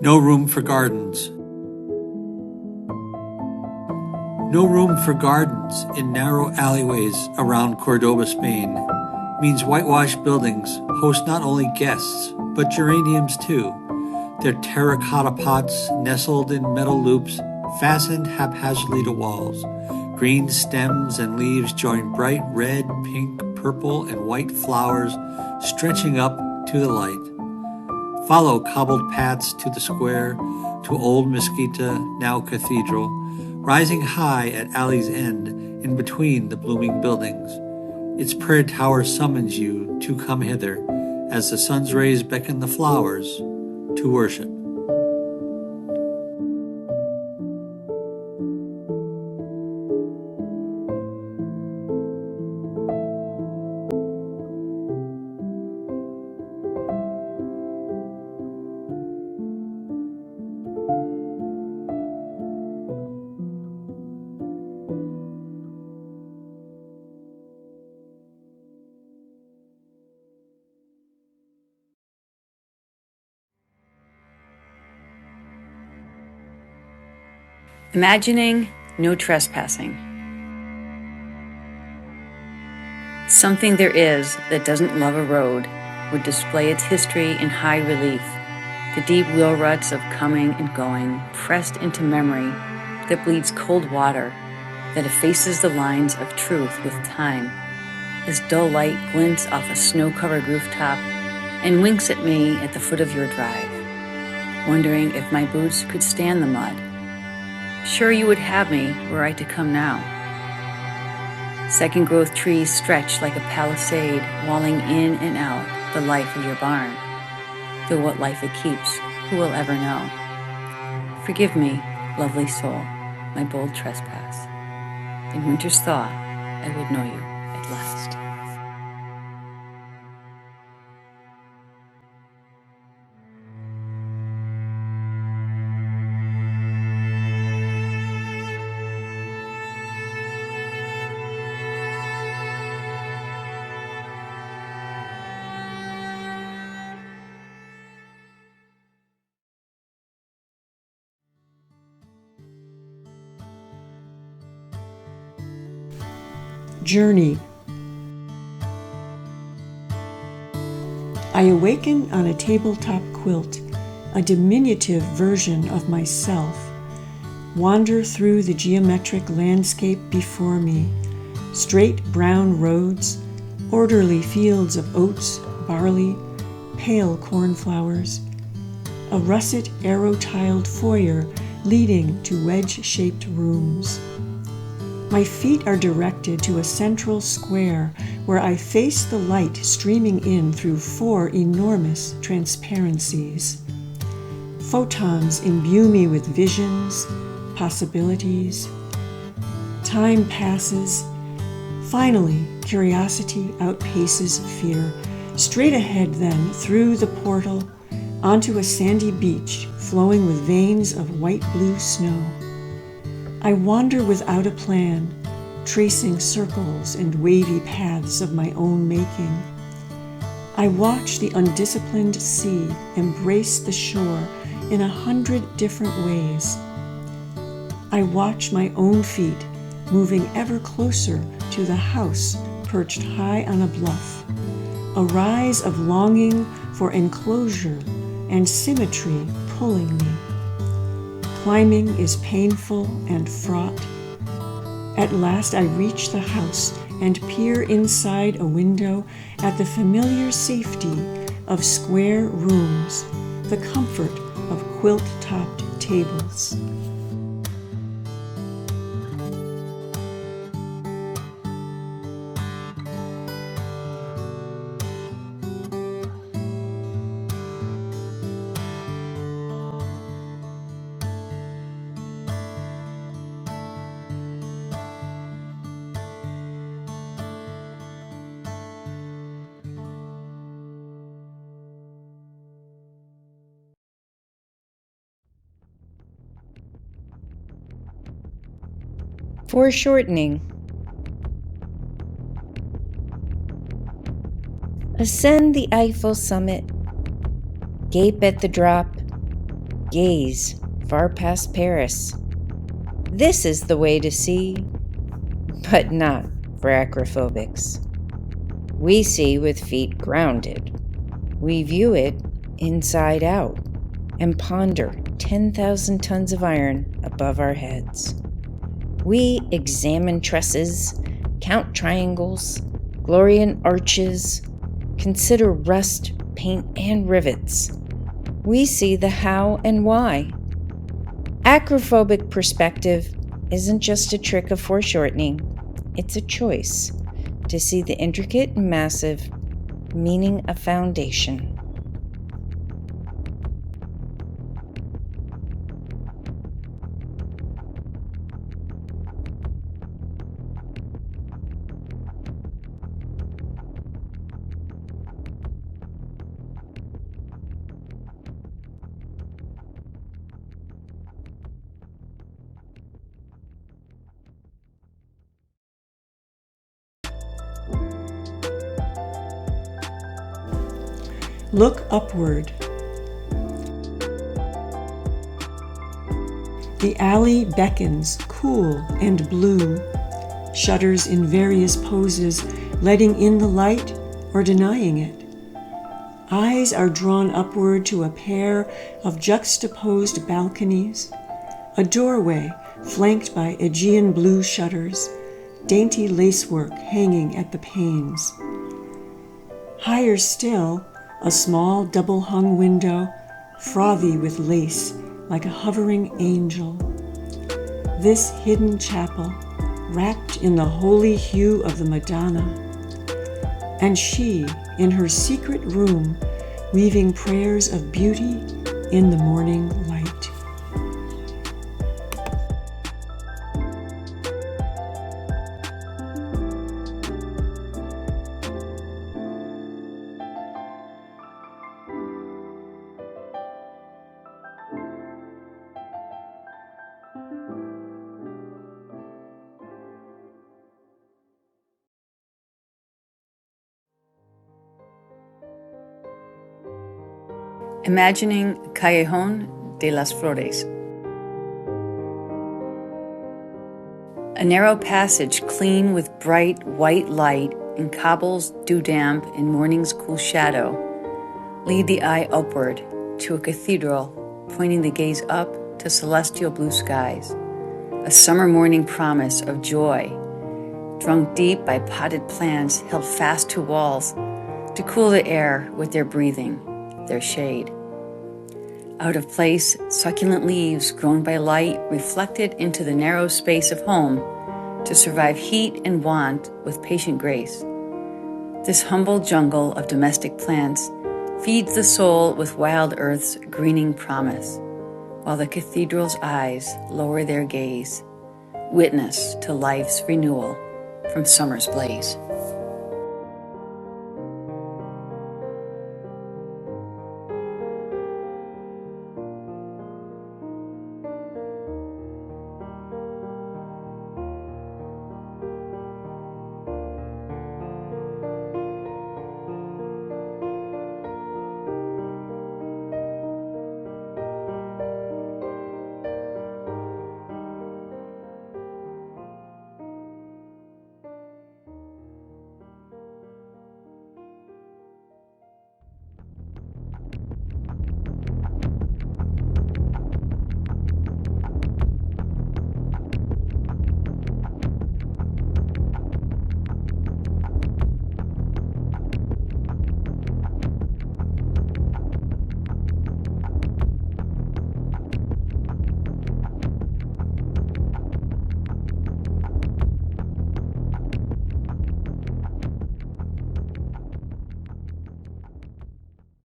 No room for gardens. No room for gardens in narrow alleyways around Cordoba, Spain, means whitewashed buildings host not only guests, but geraniums too. Their terracotta pots nestled in metal loops, fastened haphazardly to walls. Green stems and leaves join bright red, pink, purple, and white flowers stretching up to the light. Follow cobbled paths to the square, to old Mesquita, now cathedral, rising high at alley's end in between the blooming buildings. Its prayer tower summons you to come hither as the sun's rays beckon the flowers to worship. Imagining no trespassing. Something there is that doesn't love a road would display its history in high relief, the deep wheel ruts of coming and going pressed into memory that bleeds cold water, that effaces the lines of truth with time, as dull light glints off a snow-covered rooftop and winks at me at the foot of your drive, wondering if my boots could stand the mud. Sure you would have me were I to come now. Second growth trees stretch like a palisade, walling in and out the life of your barn. Though what life it keeps, who will ever know? Forgive me, lovely soul, my bold trespass. In winter's thaw, I would know you at last. Journey. I awaken on a tabletop quilt, a diminutive version of myself, wander through the geometric landscape before me, straight brown roads, orderly fields of oats, barley, pale cornflowers, a russet arrow-tiled foyer leading to wedge-shaped rooms. My feet are directed to a central square where I face the light streaming in through 4 enormous transparencies. Photons imbue me with visions, possibilities. Time passes. Finally, curiosity outpaces fear. Straight ahead then, through the portal, onto a sandy beach flowing with veins of white-blue snow. I wander without a plan, tracing circles and wavy paths of my own making. I watch the undisciplined sea embrace the shore in 100 different ways. I watch my own feet moving ever closer to the house perched high on a bluff, a rise of longing for enclosure and symmetry pulling me. Climbing is painful and fraught. At last I reach the house and peer inside a window at the familiar safety of square rooms, the comfort of quilt-topped tables. Foreshortening. Ascend the Eiffel summit, gape at the drop, gaze far past Paris. This is the way to see, but not for acrophobics. We see with feet grounded. We view it inside out and ponder 10,000 tons of iron above our heads. We examine trusses, count triangles, glory in arches, consider rust, paint, and rivets. We see the how and why. Acrophobic perspective isn't just a trick of foreshortening, it's a choice to see the intricate and massive, meaning a foundation. Look upward. The alley beckons, cool and blue, shutters in various poses, letting in the light or denying it. Eyes are drawn upward to a pair of juxtaposed balconies, a doorway flanked by Aegean blue shutters, dainty lacework hanging at the panes. Higher still, a small double-hung window, frothy with lace like a hovering angel. This hidden chapel, wrapped in the holy hue of the Madonna, and she in her secret room, weaving prayers of beauty in the morning light. Imagining Callejón de las Flores. A narrow passage clean with bright white light in cobbles dew damp in morning's cool shadow lead the eye upward to a cathedral pointing the gaze up to celestial blue skies, a summer morning promise of joy, drunk deep by potted plants held fast to walls to cool the air with their breathing, their shade. Out of place, succulent leaves grown by light reflected into the narrow space of home to survive heat and want with patient grace. This humble jungle of domestic plants feeds the soul with wild earth's greening promise, while the cathedral's eyes lower their gaze, witness to life's renewal from summer's blaze.